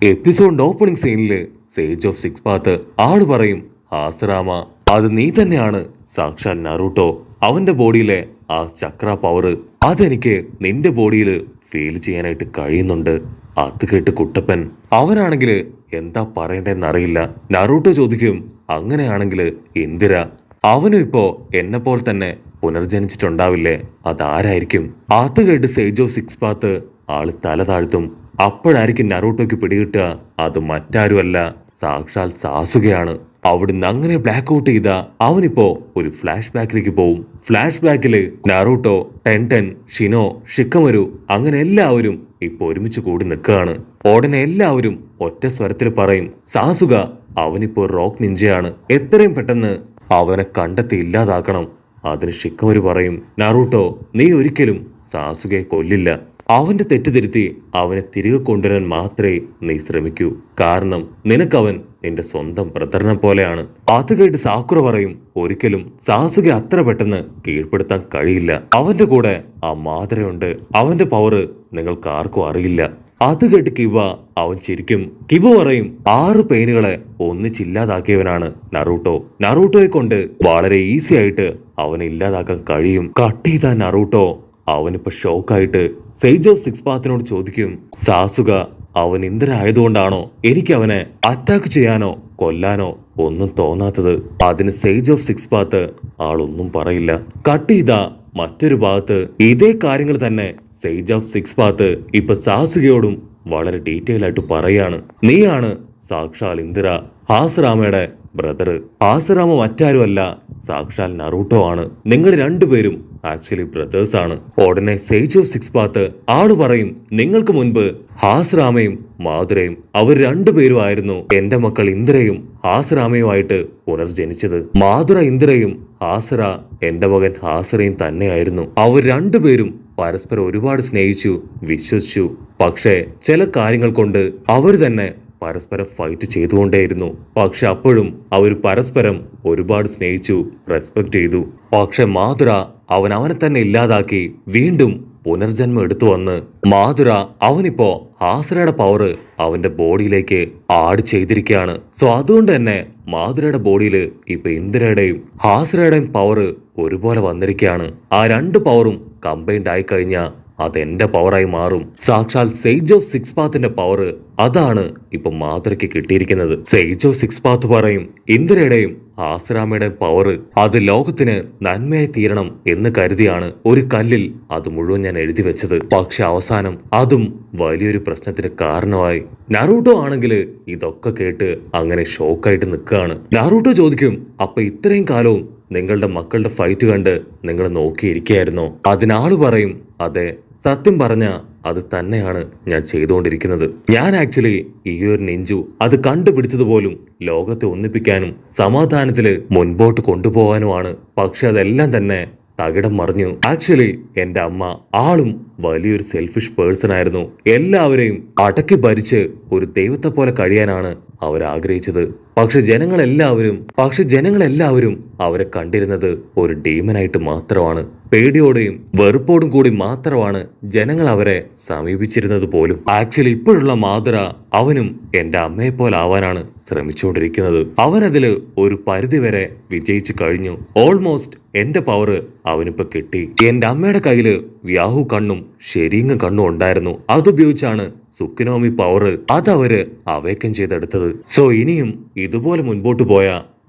എപ്പിസോഡിന്റെ opening സീനില് sage of six path ആള് പറയും, ഹാസറാമ അത് നീ തന്നെയാണ് സാക്ഷാൽ നറൂട്ടോ. അവന്റെ ബോഡിയിലെ ആ ചക്ര പവർ അതെനിക്ക് നിന്റെ ബോഡിയിൽ ഫീൽ ചെയ്യാനായിട്ട് കഴിയുന്നുണ്ട്. അത് കേട്ട് കുട്ടപ്പൻ അവനാണെങ്കിൽ എന്താ പറയണ്ടെന്നറിയില്ല. നറൂട്ടോ ചോദിക്കും, അങ്ങനെയാണെങ്കിൽ ഇന്ദിര അവനും ഇപ്പോ എന്നെ പോലെ തന്നെ പുനർജനിച്ചിട്ടുണ്ടാവില്ലേ, അതാരായിരിക്കും? അത് കേട്ട് സേജ് ഓഫ് സിക്സ് പാത്ത് ആള് തല താഴ്ത്തും. അപ്പോഴായിരിക്കും നറൂട്ടോയ്ക്ക് പിടികിട്ടുക, അത് മറ്റാരുമല്ല സാക്ഷാൽ സാസുകയാണ്. അവിടുന്ന് അങ്ങനെ ബ്ലാക്ക് ഔട്ട് ചെയ്ത അവനിപ്പോ ഒരു ഫ്ലാഷ് ബാക്കിലേക്ക് പോവും. ഫ്ലാഷ് ബാക്കില് നറൂട്ടോ, ടെൻടെൻ, ഷിനോ, ഷിക്കമരു അങ്ങനെ എല്ലാവരും ഇപ്പൊ ഒരുമിച്ച് കൂടി നിൽക്കുകയാണ്. ഉടനെ എല്ലാവരും ഒറ്റ സ്വരത്തിൽ പറയും, സാസുക അവനിപ്പോ റോക്ക് നിഞ്ചയാണ്, എത്രയും പെട്ടെന്ന് അവനെ കണ്ടെത്തി ഇല്ലാതാക്കണം. അതിന് ഷിക്കമരു പറയും, നറൂട്ടോ നീ ഒരിക്കലും സാസുകയെ കൊല്ലില്ല. അവന്റെ തെറ്റുതിരുത്തി അവനെ തിരികെ കൊണ്ടുവരാൻ മാത്രമേ നീ ശ്രമിക്കൂ. കാരണം നിനക്കവൻ നിന്റെ സ്വന്തം ബ്രദറിനെ പോലെയാണ്. അത് കേട്ട് സാക്കുറ പറയും, ഒരിക്കലും സാസുകെ അത്ര പെട്ടെന്ന് കീഴ്പ്പെടുത്താൻ കഴിയില്ല. അവന്റെ കൂടെ ആ മാതരയുണ്ട്, അവന്റെ പവർ നിങ്ങൾക്ക് ആർക്കും അറിയില്ല. അത് കേട്ട് കിബ അവൻ ചിരിക്കും. കിബ പറയും, 6 പെയിനുകളെ ഒന്നിച്ചില്ലാതാക്കിയവനാണ് നറൂട്ടോ. നറൂട്ടോയെ കൊണ്ട് വളരെ ഈസി ആയിട്ട് അവനെ ഇല്ലാതാക്കാൻ കഴിയും. കട്ട് ചെയ്ത നറൂട്ടോ അവനിപ്പോ ഷോക്കായിട്ട് സേജ് ഓഫ് സിക്സ് പാത്തിനോട് ചോദിക്കും, സാസുക അവൻ ഇന്ദിര ആയതുകൊണ്ടാണോ എനിക്ക് അവനെ അറ്റാക്ക് ചെയ്യാനോ കൊല്ലാനോ ഒന്നും തോന്നാത്തത്? അതിന് സേജ് ഓഫ് സിക്സ് പാത്ത് ആളൊന്നും പറയില്ല. കട്ട് ചെയ്ത മറ്റൊരു ഭാഗത്ത് ഇതേ കാര്യങ്ങൾ തന്നെ സേജ് ഓഫ് സിക്സ് പാത്ത് ഇപ്പൊ സാസുകയോടും വളരെ ഡീറ്റെയിൽ ആയിട്ട് പറയാണ്, നീയാണ് സാക്ഷാൽ ഇന്ദിര, ഹാസറാമയുടെ ബ്രദർ. ഹാസറാമ മറ്റാരുമല്ല, സാക്ഷാൽ നറൂട്ടോ ആണ്. നിങ്ങൾ രണ്ടുപേരും ആക്ച്വലി ബ്രദേഴ്സ് ആണ്. ഉടനെ സേജ് ഓഫ് സിക്സ് പാത്ത് ആള് പറയും, നിങ്ങൾക്ക് മുൻപ് ഹാസറാമയും മാധുരയും അവർ രണ്ടുപേരും ആയിരുന്നു എന്റെ മക്കൾ ഇന്ദിരയും ഹാസറാമയുമായിട്ട് പുനർജനിച്ചത്. മാധുര ഇന്ദിരയും ഹാസറ എന്റെ മകൻ ഹാസറയും തന്നെയായിരുന്നു. അവർ രണ്ടുപേരും പരസ്പരം ഒരുപാട് സ്നേഹിച്ചു, വിശ്വസിച്ചു. പക്ഷേ ചില കാര്യങ്ങൾ കൊണ്ട് അവർ തന്നെ പരസ്പരം ഫൈറ്റ് ചെയ്തുകൊണ്ടേയിരുന്നു. പക്ഷെ അപ്പോഴും അവർ പരസ്പരം ഒരുപാട് സ്നേഹിച്ചു, റെസ്പെക്ട് ചെയ്തു. പക്ഷെ മാധുര അവനെ തന്നെ ഇല്ലാതാക്കി വീണ്ടും പുനർജന്മം എടുത്തു വന്ന് മാധുര അവനിപ്പോ ഹാസറയുടെ പവർ അവന്റെ ബോഡിയിലേക്ക് ആഡ് ചെയ്തിരിക്കുകയാണ്. സോ അതുകൊണ്ട് തന്നെ മാധുരയുടെ ബോഡിയിൽ ഇപ്പൊ ഇന്ദിരയുടെയും ഹാസറയുടെയും പവർ ഒരുപോലെ വന്നിരിക്കുകയാണ്. ആ 2 പവറും കമ്പൈൻഡ് ആയി കഴിഞ്ഞാൽ അതെന്റെ പവറായി മാറും. സാക്ഷാൽ സേജ് ഓഫ് സിക്സ് പാത്തിന്റെ പവർ അതാണ് ഇപ്പൊ മാധുരയ്ക്ക് കിട്ടിയിരിക്കുന്നത്. സേജ് ഓഫ് സിക്സ് പാത്ത് പറയും, ഇന്ദിരയുടെയും ഹാസറാമയുടെയും പവർ അത് ലോകത്തിന് നന്മയായി തീരണം എന്ന് കരുതിയാണ് ഒരു കല്ലിൽ അത് മുഴുവൻ ഞാൻ എഴുതി വെച്ചത്. പക്ഷെ അവസാനം അതും വലിയൊരു പ്രശ്നത്തിന് കാരണമായി. നറൂട്ടോ ആണെങ്കിൽ ഇതൊക്കെ കേട്ട് അങ്ങനെ ഷോക്കായിട്ട് നിൽക്കുകയാണ്. നറൂട്ടോ ചോദിക്കും, അപ്പൊ ഇത്രയും കാലവും നിങ്ങളുടെ മക്കളുടെ ഫൈറ്റ് കണ്ട് നിങ്ങൾ നോക്കിയിരിക്കുകയായിരുന്നോ? അതിനാള് പറയും, അതെ, സത്യം പറഞ്ഞ അത് തന്നെയാണ് ഞാൻ ചെയ്തുകൊണ്ടിരിക്കുന്നത്. ഞാൻ ആക്ച്വലി ഈ ഒരു നെഞ്ചു അത് കണ്ടുപിടിച്ചതുപോലും ലോകത്തെ ഒന്നിപ്പിക്കാനും സമാധാനത്തില് മുൻപോട്ട് കൊണ്ടുപോകാനുമാണ്. പക്ഷെ അതെല്ലാം തന്നെ തകിടം മറിഞ്ഞു. ആക്ച്വലി എന്റെ അമ്മ ആളും വലിയൊരു സെൽഫിഷ് പേഴ്സൺ ആയിരുന്നു. എല്ലാവരെയും അടക്കി ഭരിച്ച് ഒരു ദൈവത്തെ പോലെ കഴിയാനാണ് അവർ ആഗ്രഹിച്ചത്. പക്ഷെ ജനങ്ങളെല്ലാവരും അവരെ കണ്ടിരുന്നത് ഒരു ഡീമനായിട്ട് മാത്രമാണ്. പേടിയോടെയും വെറുപ്പോടും കൂടി മാത്രമാണ് ജനങ്ങൾ അവരെ സമീപിച്ചിരുന്നത് പോലും. ആക്ച്വലി ഇപ്പോഴുള്ള മാധുര അവനും എന്റെ അമ്മയെ പോലെ ആവാനാണ് ശ്രമിച്ചുകൊണ്ടിരിക്കുന്നത്. അവനതില് ഒരു പരിധി വരെ വിജയിച്ചു കഴിഞ്ഞു. ഓൾമോസ്റ്റ് എന്റെ പവർ അവനിപ്പോ കിട്ടി. എന്റെ അമ്മയുടെ കയ്യില് വ്യാഹു കണ്ണും ശരിങ്ങ കണ്ണും ഉണ്ടായിരുന്നു. അതുപയോഗിച്ചാണ് സുക്കിനോമി പവർ അതവര് അവേക്കം ചെയ്തെടുത്തത്. സോ ഇനിയും ഇതുപോലെ മുൻപോട്ട് പോയ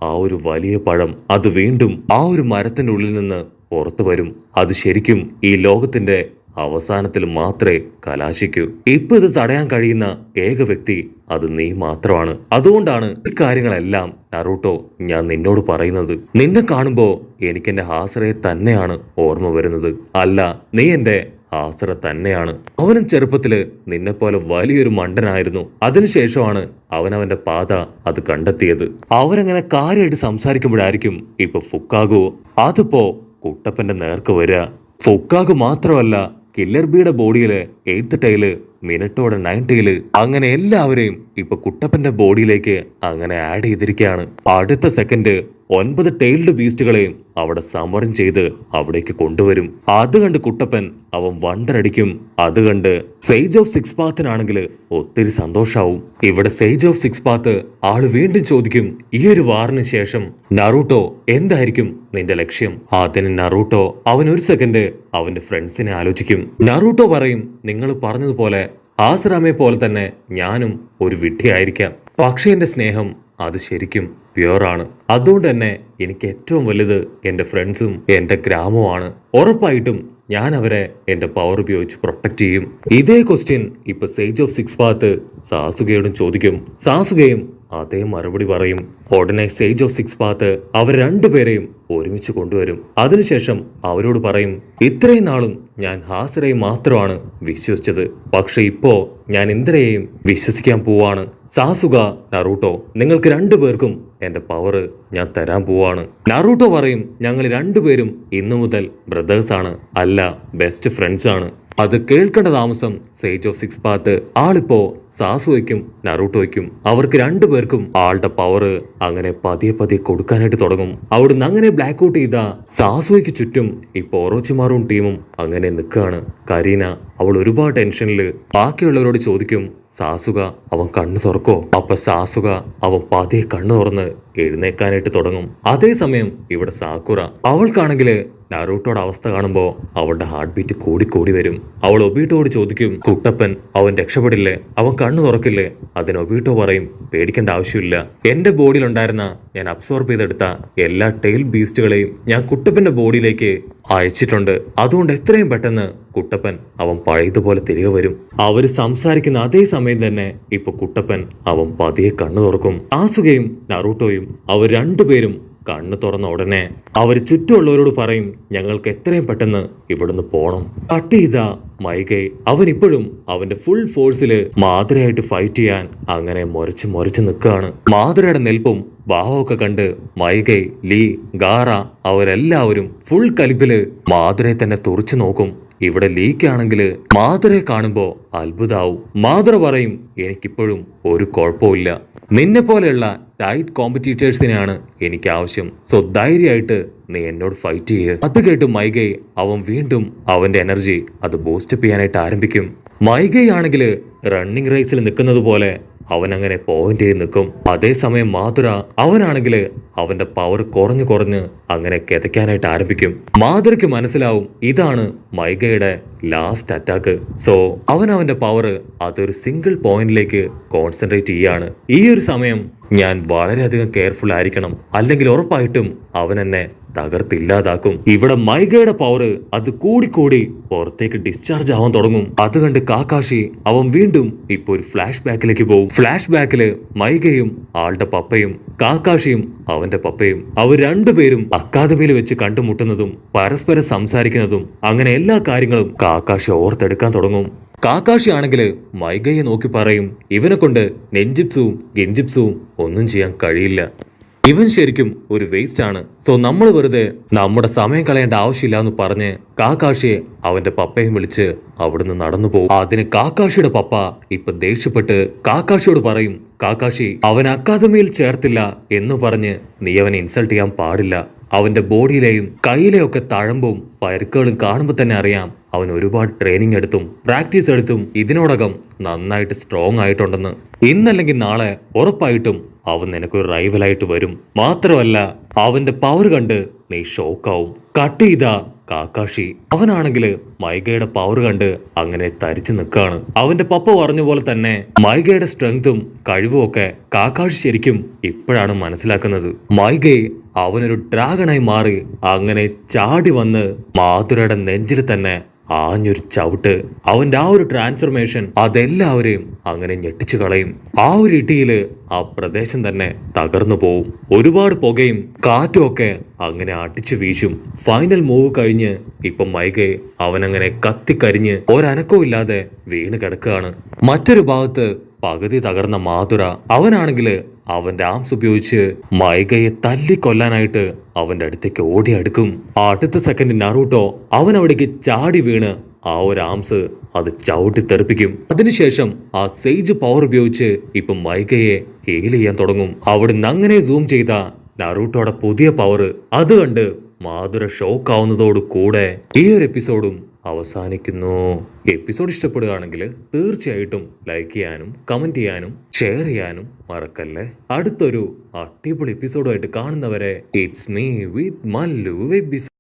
ആ ഒരു വലിയ പഴം അത് വീണ്ടും ആ ഒരു മരത്തിന്റെ ഉള്ളിൽ നിന്ന് പുറത്തു വരും. അത് ശരിക്കും ഈ ലോകത്തിന്റെ അവസാനത്തിൽ മാത്രമേ കലാശിക്കൂ. ഇപ്പൊ ഇത് തടയാൻ കഴിയുന്ന ഏക വ്യക്തി അത് നീ മാത്രമാണ്. അതുകൊണ്ടാണ് ഈ കാര്യങ്ങളെല്ലാം നറൂട്ടോ ഞാൻ നിന്നോട് പറയുന്നത്. നിന്നെ കാണുമ്പോ എനിക്ക് എന്റെ ഹാസറയെ തന്നെയാണ് ഓർമ്മ വരുന്നത്. അല്ല, നീ എന്റെ ഹാസറ തന്നെയാണ്. അവനും ചെറുപ്പത്തില് നിന്നെ പോലെ വലിയൊരു മണ്ടനായിരുന്നു. അതിനുശേഷമാണ് അവനവന്റെ പാത അത് കണ്ടെത്തിയത്. അവരങ്ങനെ കാര്യമായിട്ട് സംസാരിക്കുമ്പോഴായിരിക്കും ഇപ്പൊ ഫുക്കാഗു അതിപ്പോ കുട്ടപ്പന്റെ നേർക്ക് വരിക. ഫുക്കാഗു മാത്രമല്ല, കില്ലർ ബിയുടെ ബോഡിയില് 8th ടൈല്, മിനറ്റോടെ 9th ടൈല്, അങ്ങനെ എല്ലാവരെയും ഇപ്പൊ കുട്ടപ്പന്റെ ബോഡിയിലേക്ക് അങ്ങനെ ആഡ് ചെയ്തിരിക്കുകയാണ്. അടുത്ത സെക്കൻഡ് 9 ടെയിൽഡ് ബീസ്റ്റുകളെയും അവിടെ സമരം ചെയ്ത് അവിടേക്ക് കൊണ്ടുവരും. അത് കണ്ട് കുട്ടപ്പൻ അവൻ വണ്ടറടിക്കും. അത് കണ്ട് സേജ് ഓഫ് സിക്സ് പാത്തിനാണെങ്കിൽ ഒത്തിരി സന്തോഷാവും. ഇവിടെ സേജ് ഓഫ് സിക്സ് പാത്ത് ആള് വീണ്ടും ചോദിക്കും, ഈ ഒരു വാറിന് ശേഷം നറൂട്ടോ എന്തായിരിക്കും നിന്റെ ലക്ഷ്യം? അതിന് നറൂട്ടോ അവൻ ഒരു സെക്കൻഡ് അവന്റെ ഫ്രണ്ട്സിനെ ആലോചിക്കും. നറൂട്ടോ പറയും, നിങ്ങൾ പറഞ്ഞതുപോലെ ആസറാമയെ പോലെ തന്നെ ഞാനും ഒരു വിഡ്ഢിയായിരിക്കാം. പക്ഷെ എന്റെ സ്നേഹം അത് ശരിക്കും പ്യുവറാണ്. അതുകൊണ്ട് തന്നെ എനിക്ക് ഏറ്റവും വലുത് എന്റെ ഫ്രണ്ട്സും എന്റെ ഗ്രാമവുമാണ്. ഉറപ്പായിട്ടും ഞാൻ അവരെ എന്റെ പവർ ഉപയോഗിച്ച് പ്രൊട്ടക്ട് ചെയ്യും. ഇതേ ക്വസ്റ്റ്യൻ ഇപ്പൊ സേജ് ഓഫ് സിക്സ് പാത്ത് സാസുകയോടും ചോദിക്കും. സാസുകയും അതേ മറുപടി പറയും. ഉടനെ സേജ് ഓഫ് സിക്സ് പാത്ത് അവർ രണ്ടുപേരെയും ഒരുമിച്ച് കൊണ്ടുവരും. അതിനുശേഷം അവരോട് പറയും, ഇത്രയും നാളും ഞാൻ ഹാസറയെ മാത്രമാണ് വിശ്വസിച്ചത്. പക്ഷെ ഇപ്പോ ഞാൻ ഇന്ദ്രയെയും വിശ്വസിക്കാൻ പോവാണ്. സാസുക, നറൂട്ടോ, നിങ്ങൾക്ക് രണ്ടുപേർക്കും എന്റെ പവർ ഞാൻ തരാൻ പോവാണ്. നറൂട്ടോ പറയും, ഞങ്ങൾ രണ്ടുപേരും ഇന്നു മുതൽ ബ്രദേഴ്സ് ആണ്, അല്ല ബെസ്റ്റ് ഫ്രണ്ട്സ് ആണ്. അത് കേൾക്കേണ്ട താമസം സേജ് ഓഫ് സിക്സ് പാത്ത് ആളിപ്പോ സാസുവയ്ക്കും നറൂട്ടോയ്ക്കും അവർക്ക് രണ്ടുപേർക്കും ആളുടെ പവർ അങ്ങനെ പതിയെ പതിയെ കൊടുക്കാനായിട്ട് തുടങ്ങും. അവിടുന്ന് അങ്ങനെ ബ്ലാക്ക് ഔട്ട് ചെയ്ത സാസുവയ്ക്ക് ചുറ്റും ഇപ്പൊ ഓറോച്ചിമാറും ടീമും അങ്ങനെ നിൽക്കുകയാണ്. കരീന അവൾ ഒരുപാട് ടെൻഷനില് ബാക്കിയുള്ളവരോട് ചോദിക്കും, സാസുക അവൻ കണ്ണു തുറക്കോ? അപ്പൊ സാസുക അവൻ പതിയെ കണ്ണു തുറന്ന് എഴുന്നേക്കാനായിട്ട് തുടങ്ങും. അതേസമയം ഇവിടെ സാക്കുറ അവൾക്കാണെങ്കില് നറൂട്ടോയുടെ അവസ്ഥ കാണുമ്പോ അവളുടെ ഹാർട്ട് ബീറ്റ് കൂടി വരും. അവൾ ഒബീട്ടോട് ചോദിക്കും, കുട്ടപ്പൻ അവൻ രക്ഷപ്പെടില്ലേ? അവൻ കണ്ണു തുറക്കില്ലേ? അതിന് ഒബീട്ടോ പറയും, പേടിക്കേണ്ട ആവശ്യമില്ല. എന്റെ ബോഡിയിൽ ഉണ്ടായിരുന്ന ഞാൻ അബ്സോർബ് ചെയ്തെടുത്ത എല്ലാ ടെയിൽ ബീസ്റ്റുകളെയും ഞാൻ കുട്ടപ്പന്റെ ബോഡിയിലേക്ക് അയച്ചിട്ടുണ്ട്. അതുകൊണ്ട് എത്രയും പെട്ടെന്ന് കുട്ടപ്പൻ അവൻ പഴയതുപോലെ തിരികെ വരും. അവര് സംസാരിക്കുന്ന അതേ സമയം തന്നെ ഇപ്പൊ കുട്ടപ്പൻ അവൻ പതിയെ കണ്ണു തുറക്കും. ആസുകയും നറൂട്ടോയും അവർ രണ്ടുപേരും കണ്ണു തുറന്ന ഉടനെ അവർ ചുറ്റുമുള്ളവരോട് പറയും, ഞങ്ങൾക്ക് എത്രയും പെട്ടെന്ന് ഇവിടുന്ന് പോണം. കട്ട് ചെയ്ത മൈഗൈ അവൻ ഇപ്പോഴും അവന്റെ ഫുൾ ഫോഴ്സില് മാതരയായിട്ട് ഫൈറ്റ് ചെയ്യാൻ അങ്ങനെ മുരച്ച് നിൽക്കുകയാണ്. മാതരയുടെ നെൽപ്പും ഭാവമൊക്കെ കണ്ട് മൈഗൈ, ലീ, ഗാറ അവരെല്ലാവരും ഫുൾ കലിപ്പില് മാതരയെ തന്നെ തുറച്ചു നോക്കും. ഇവിടെ ലീക്കാണെങ്കിൽ മാതരയെ കാണുമ്പോ അത്ഭുതാവും. മാതര പറയും, എനിക്കിപ്പോഴും ഒരു കുഴപ്പമില്ല. നിന്നെ പോലെയുള്ള ടൈറ്റ് കോമ്പറ്റീറ്റേഴ്സിനെയാണ് എനിക്ക് ആവശ്യം. സോ ധൈര്യമായിട്ട് നീ എന്നോട് ഫൈറ്റ് ചെയ്യുക. അത് കേട്ട് മൈഗൈ അവൻ വീണ്ടും അവന്റെ എനർജി അത് ബൂസ്റ്റപ്പ് ചെയ്യാനായിട്ട് ആരംഭിക്കും. മൈഗൈ ആണെങ്കിൽ റണ്ണിങ് റേസിൽ നിൽക്കുന്നത് പോലെ അവൻ അങ്ങനെ പോയിന്റ് ചെയ്ത് നിൽക്കും. അതേസമയം മാതുര അവനാണെങ്കിൽ അവന്റെ പവർ കുറഞ്ഞ് അങ്ങനെ കിതയ്ക്കാനായിട്ട് ആരംഭിക്കും. മാതുരയ്ക്ക് മനസ്സിലാവും ഇതാണ് മൈഗയുടെ ലാസ്റ്റ് അറ്റാക്ക്. സോ അവന്റെ പവർ അതൊരു സിംഗിൾ പോയിന്റിലേക്ക് കോൺസെൻട്രേറ്റ് ചെയ്യാണ്. ഈ ഒരു സമയം ഞാൻ വളരെയധികം കെയർഫുൾ ആയിരിക്കണം, അല്ലെങ്കിൽ ഉറപ്പായിട്ടും അവൻ എന്നെ തകർത്തില്ലാതാക്കും. ഇവിടെ മൈഗയുടെ പവർ അത് കൂടി പുറത്തേക്ക് ഡിസ്ചാർജ് ആവാൻ തുടങ്ങും. അത് കണ്ട് കാക്കാഷി അവൻ വീണ്ടും ഇപ്പൊ ഒരു ഫ്ലാഷ് ബാക്കിലേക്ക് പോകും. ഫ്ലാഷ് ബാക്കില് മൈഗയും ആളുടെ പപ്പയും കാക്കാഷിയും അവന്റെ പപ്പയും അവർ രണ്ടുപേരും അക്കാദമിയിൽ വെച്ച് കണ്ടുമുട്ടുന്നതും പരസ്പരം സംസാരിക്കുന്നതും അങ്ങനെ എല്ലാ കാര്യങ്ങളും കാക്കാഷി ഓർത്തെടുക്കാൻ തുടങ്ങും. കാക്കാഷി ആണെങ്കിൽ മൈഗയെ നോക്കി പറയും, ഇവനെ കൊണ്ട് നെഞ്ചിപ്സും ഗെഞ്ചിപ്സും ഒന്നും ചെയ്യാൻ കഴിയില്ല. ഇവൻ ശരിക്കും ഒരു വേസ്റ്റ് ആണ്. സോ നമ്മൾ വെറുതെ നമ്മുടെ സമയം കളയേണ്ട ആവശ്യമില്ല എന്ന് പറഞ്ഞ് കാക്കാഷിയെ അവന്റെ പപ്പയും വിളിച്ച് അവിടുന്ന് നടന്നു പോകും. അതിന് കാക്കാഷിയുടെ പപ്പ ഇപ്പൊ ദേഷ്യപ്പെട്ട് കാക്കാഷിയോട് പറയും, കാക്കാഷി അവൻ അക്കാദമിയിൽ ചേർത്തില്ല എന്ന് പറഞ്ഞ് നീ അവനെ ഇൻസൾട്ട് ചെയ്യാൻ പാടില്ല. അവന്റെ ബോഡിയിലെയും കയ്യിലെയൊക്കെ തഴമ്പും പരുക്കുകളും കാണുമ്പോൾ തന്നെ അറിയാം അവൻ ഒരുപാട് ട്രെയിനിങ് എടുത്തും പ്രാക്ടീസ് എടുത്തും ഇതിനോടകം നന്നായിട്ട് സ്ട്രോങ് ആയിട്ടുണ്ടെന്ന്. ഇന്നല്ലെങ്കിൽ നാളെ ഉറപ്പായിട്ടും അവൻ നിനക്കൊരു റൈവലായിട്ട് വരും. മാത്രമല്ല അവന്റെ പവർ കണ്ട് നീ ഷോക്കാവും. കട്ട് ചെയ്ത കാക്കാഷി അവനാണെങ്കിൽ മൈഗയുടെ പവർ കണ്ട് അങ്ങനെ തരിച്ചു നിൽക്കാണ്. അവന്റെ പപ്പ പറഞ്ഞ പോലെ തന്നെ മൈഗയുടെ സ്ട്രെങ്തും കഴിവും ഒക്കെ കാക്കാഷി ശരിക്കും ഇപ്പോഴാണ് മനസ്സിലാക്കുന്നത്. മൈഗയെ അവനൊരു ഡ്രാഗണായി മാറി അങ്ങനെ ചാടി വന്ന് മാതുരയുടെ നെഞ്ചിൽ തന്നെ ആഞ്ഞൊരു ചവിട്ട്. അവന്റെ ആ ഒരു ട്രാൻസ്ഫർമേഷൻ അതെല്ലാവരെയും അങ്ങനെ ഞെട്ടിച്ചു കളയും. ആ ഒരു ഇടിയില് ആ പ്രദേശം തന്നെ തകർന്നു പോവും. ഒരുപാട് പുകയും കാറ്റും ഒക്കെ അങ്ങനെ അടിച്ചു വീശും. ഫൈനൽ മൂവ് കഴിഞ്ഞ് ഇപ്പൊ മൈഗെ അവനങ്ങനെ കത്തിക്കരിഞ്ഞ് ഒരനക്കവും ഇല്ലാതെ വീണ് കിടക്കുകയാണ്. മറ്റൊരു ഭാഗത്ത് പകുതി തകർന്ന മാതുര അവനാണെങ്കിൽ അവന്റെ ആംസ് ഉപയോഗിച്ച് മൈഗയെ തല്ലിക്കൊല്ലാനായിട്ട് അവന്റെ അടുത്തേക്ക് ഓടി അടുക്കും. ആ അടുത്ത സെക്കൻഡ് നറൂട്ടോ അവൻ അവിടേക്ക് ചാടി വീണ് ആ ഒരു ആംസ് അത് ചവിട്ടി തെറിപ്പിക്കും. അതിനുശേഷം ആ സേജ് പവർ ഉപയോഗിച്ച് ഇപ്പൊ മൈഗയെ ഹീൽ ചെയ്യാൻ തുടങ്ങും. അവിടുന്ന് അങ്ങനെ സൂം ചെയ്ത നറൂട്ടോയുടെ പുതിയ പവർ അത് കണ്ട് മാധുര ഷോക്കാവുന്നതോടു കൂടെ ഈ ഒരു എപ്പിസോഡും അവസാനിക്കുന്നു. എപ്പിസോഡ് ഇഷ്ടപ്പെടുകയാണെങ്കിൽ തീർച്ചയായിട്ടും ലൈക്ക് ചെയ്യാനും കമന്റ് ചെയ്യാനും ഷെയർ ചെയ്യാനും മറക്കല്ലേ. അടുത്തൊരു അടിപൊളി എപ്പിസോഡുമായിട്ട് കാണുന്നവരെ it's me with Mallu episode.